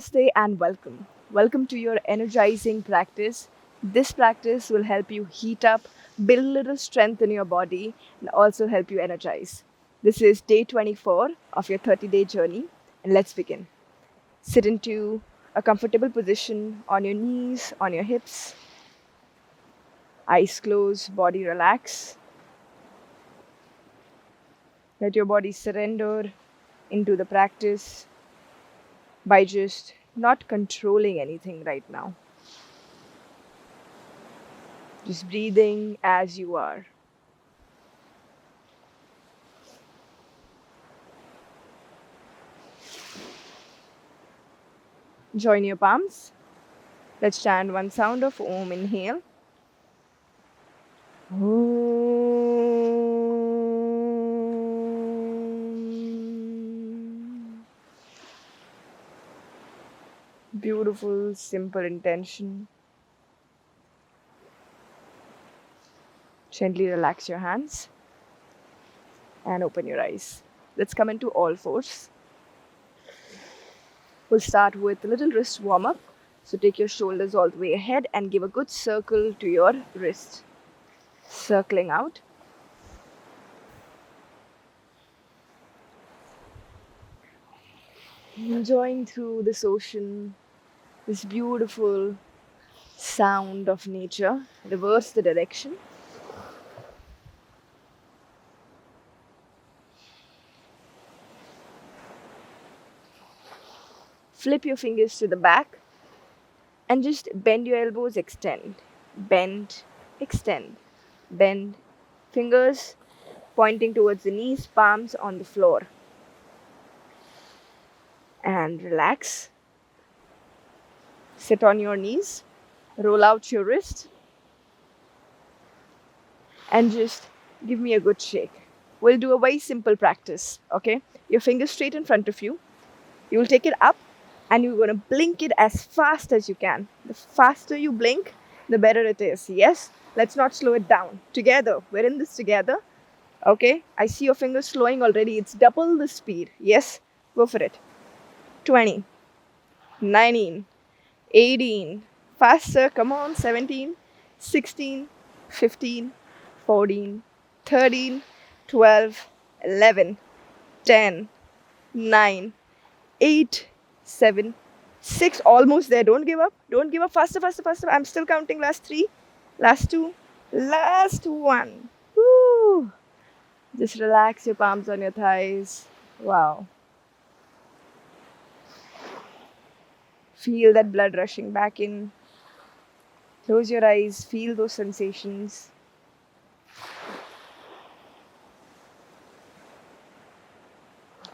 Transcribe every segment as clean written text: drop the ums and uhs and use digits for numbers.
Namaste and welcome. Welcome to your energizing practice. This practice will help you heat up, build a little strength in your body, and also help you energize. This is day 24 of your 30-day journey, and let's begin. Sit into a comfortable position on your knees, on your hips, eyes closed, body relax. Let your body surrender into the practice by just not controlling anything right now. Just breathing as you are. Join your palms. Let's chant one sound of Om. Inhale. Om. Beautiful, simple intention. Gently relax your hands and open your eyes. Let's come into all fours. We'll start with a little wrist warm up. So take your shoulders all the way ahead and give a good circle to your wrist. Circling out. Enjoying through this ocean, this beautiful sound of nature. Reverse the direction. Flip your fingers to the back and just bend your elbows, extend. Bend, extend. Bend. Fingers pointing towards the knees, palms on the floor. And relax. Sit on your knees. Roll out your wrist. And just give me a good shake. We'll do a very simple practice, okay? Your fingers straight in front of you. You will take it up and you're going to blink it as fast as you can. The faster you blink, the better it is. Yes? Let's not slow it down. Together. We're in this together. Okay? I see your fingers slowing already. It's double the speed. Yes? Go for it. 20. 19. 18. Faster. Come on. 17. 16. 15. 14. 13. 12. 11. 10. 9. 8. 7. 6. Almost there. Don't give up. Don't give up. Faster, faster, faster. I'm still counting. Last 3. Last 2. Last 1. Woo. Just relax your palms on your thighs. Wow. Feel that blood rushing back in. Close your eyes. Feel those sensations.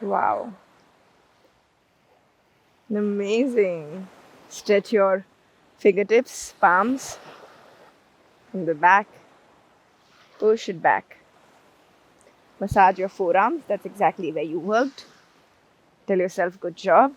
Wow. Amazing. Stretch your fingertips, palms from the back. Push it back. Massage your forearms. That's exactly where you worked. Tell yourself good job.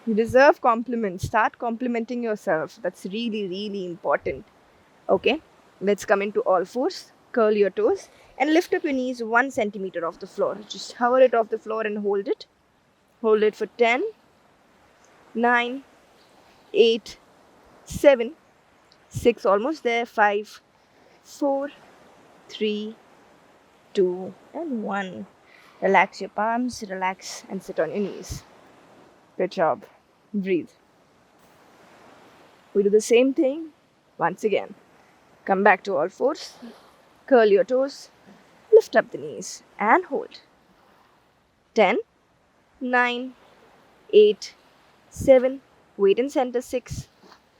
You deserve compliments. Start complimenting yourself. That's really, really important. Okay, let's come into all fours. Curl your toes and lift up your knees 1 centimeter off the floor. Just hover it off the floor and hold it. Hold it for 10, 9, 8, 7, 6, almost there, 5, 4, 3, 2, and 1. Relax your palms, relax and sit on your knees. Good job. Breathe. We do the same thing once again. Come back to all fours. Curl your toes. Lift up the knees and hold. 10, 9, 8, 7, weight in center, 6,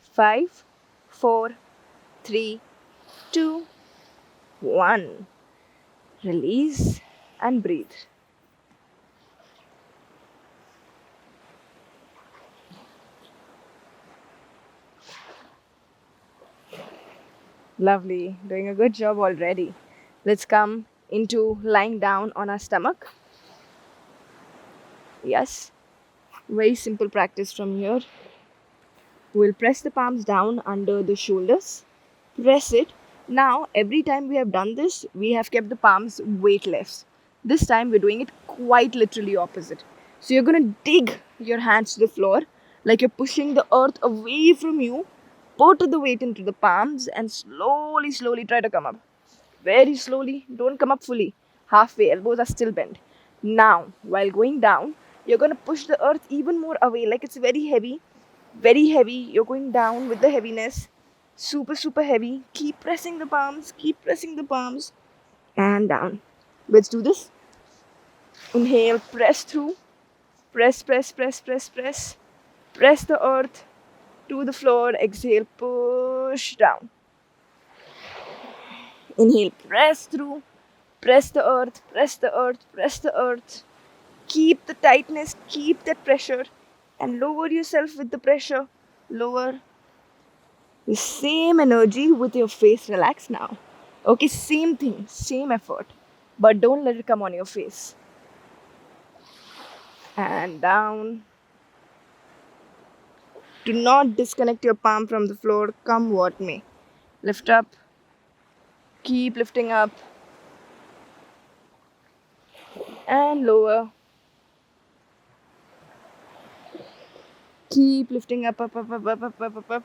5, 4, 3, 2, 1. Release and breathe. Lovely. Doing a good job already. Let's come into lying down on our stomach. Yes. Very simple practice from here. We'll press the palms down under the shoulders. Press it. Now, every time we have done this, we have kept the palms weightless. This time, we're doing it quite literally opposite. So you're gonna dig your hands to the floor like you're pushing the earth away from you. Put the weight into the palms and slowly, slowly try to come up. Very slowly, don't come up fully. Halfway, elbows are still bent. Now, while going down, you're gonna push the earth even more away, like it's very heavy. Very heavy. You're going down with the heaviness. Super, super heavy. Keep pressing the palms, keep pressing the palms, and down. Let's do this. Inhale, press through. Press, press, press, press, press. Press the earth to the floor. Exhale, push down. Inhale, press through. Press the earth, press the earth, press the earth. Keep the tightness, keep that pressure, and lower yourself with the pressure. Lower. The same energy with your face. Relax now. Okay, same thing, same effort. But don't let it come on your face. And down. Do not disconnect your palm from the floor, come what may. Lift up. Keep lifting up. And lower. Keep lifting up, up, up, up, up, up, up, up, up.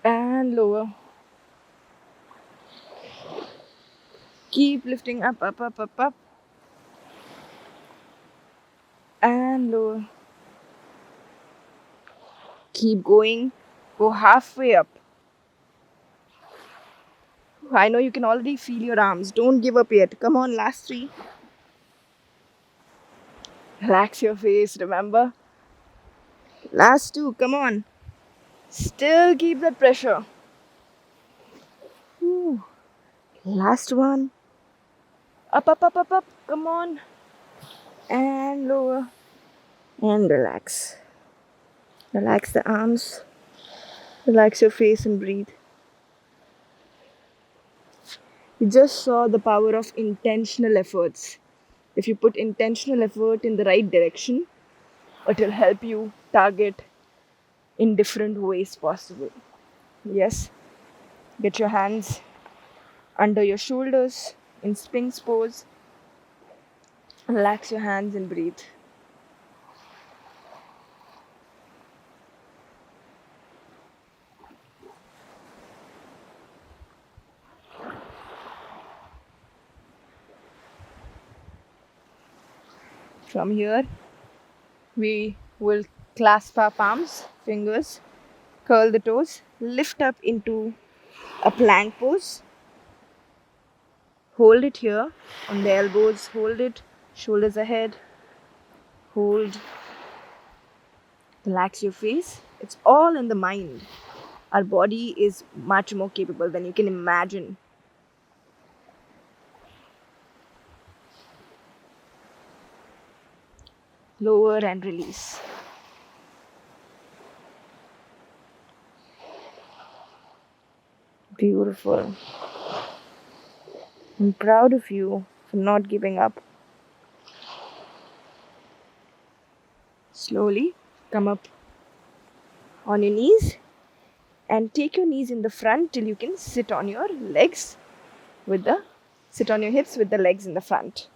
And lower. Keep lifting up, up, up, up, up. And lower. Keep going. Go halfway up. I know you can already feel your arms. Don't give up yet. Come on, last three. Relax your face, remember? Last two, come on. Still keep that pressure. Ooh. Last one. Up, up, up, up, up. Come on. And lower. And relax. Relax the arms. Relax your face and breathe. You just saw the power of intentional efforts. If you put intentional effort in the right direction, it will help you target in different ways possible. Yes, get your hands under your shoulders in Sphinx pose. Relax your hands and breathe. From here, we will clasp our palms, fingers, curl the toes, lift up into a plank pose. Hold it here on the elbows, hold it, shoulders ahead, hold, relax your face. It's all in the mind. Our body is much more capable than you can imagine. Lower and release. Beautiful. I'm proud of you for not giving up. Slowly come up on your knees and take your knees in the front till you can sit on your legs sit on your hips with the legs in the front.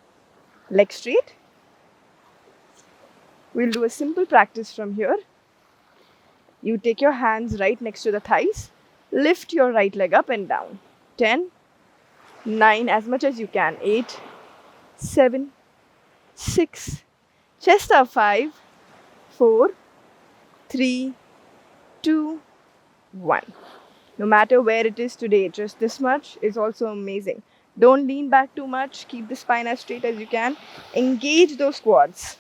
Legs straight. We'll do a simple practice from here. You take your hands right next to the thighs. Lift your right leg up and down. 10, 9, as much as you can. 8, 7, 6. Chest up. 5, 4, 3, 2, 1. No matter where it is today, just this much is also amazing. Don't lean back too much. Keep the spine as straight as you can. Engage those quads.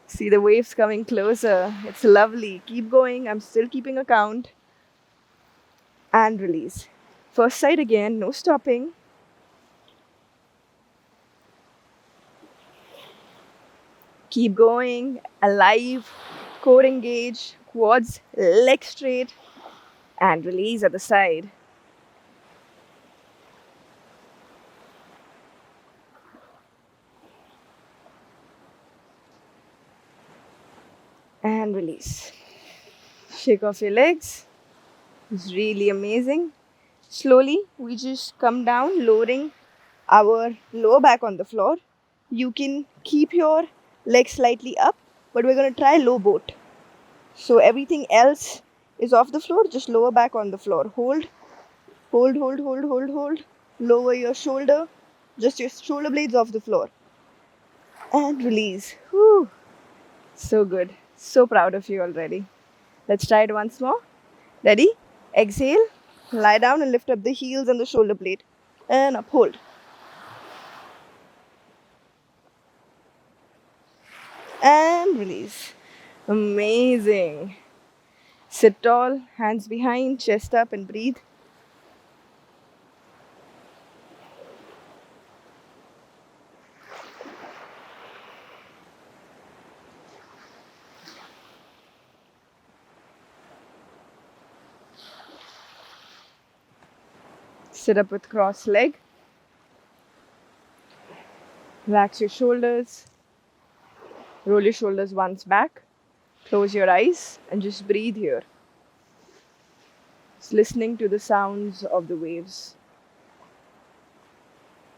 See the waves coming closer. It's lovely. Keep going. I'm still keeping a count. And release. First side again. No stopping. Keep going. Alive. Core engage. Quads. Legs straight. And release at the side. And release. Shake off your legs. It's really amazing. Slowly, we just come down, lowering our lower back on the floor. You can keep your legs slightly up, but we're going to try low boat. So everything else is off the floor, just lower back on the floor. Hold, hold, hold, hold, hold, hold. Lower your shoulder, just your shoulder blades off the floor. And release. Whew. So good. So proud of you already. Let's try it once more. Ready? Exhale. Lie down and lift up the heels and the shoulder blade. And up, hold. And release. Amazing. Sit tall, hands behind, chest up, and breathe. Sit up with crossed leg. Relax your shoulders. Roll your shoulders once back. Close your eyes and just breathe here. Just listening to the sounds of the waves.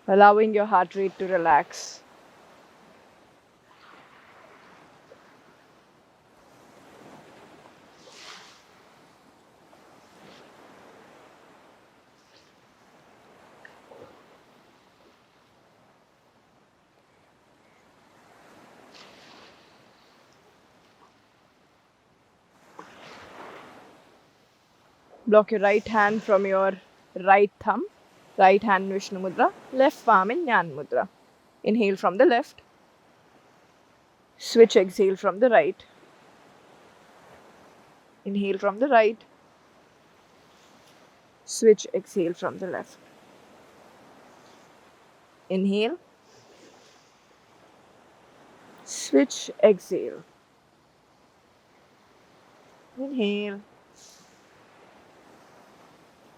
Allowing your heart rate to relax. Block your right hand from your right thumb. Right hand Vishnu Mudra. Left palm in Jnana Mudra. Inhale from the left. Switch exhale from the right. Inhale from the right. Switch exhale from the left. Inhale. Switch exhale. Inhale.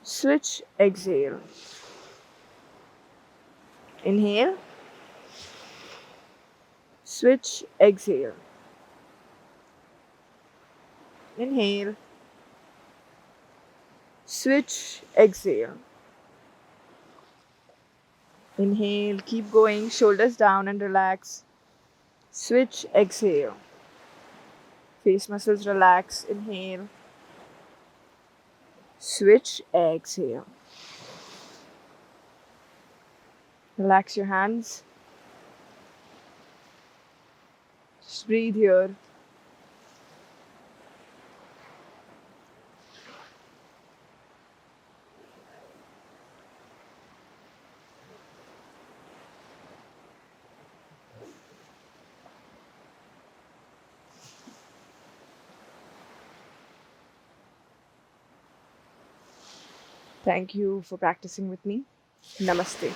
Switch exhale. Inhale. Switch exhale. Inhale. Switch exhale. Inhale, keep going, shoulders down and relax. Switch exhale. Face muscles relax. Inhale. Switch exhale. Relax your hands. Just breathe here. Thank you for practicing with me. Namaste.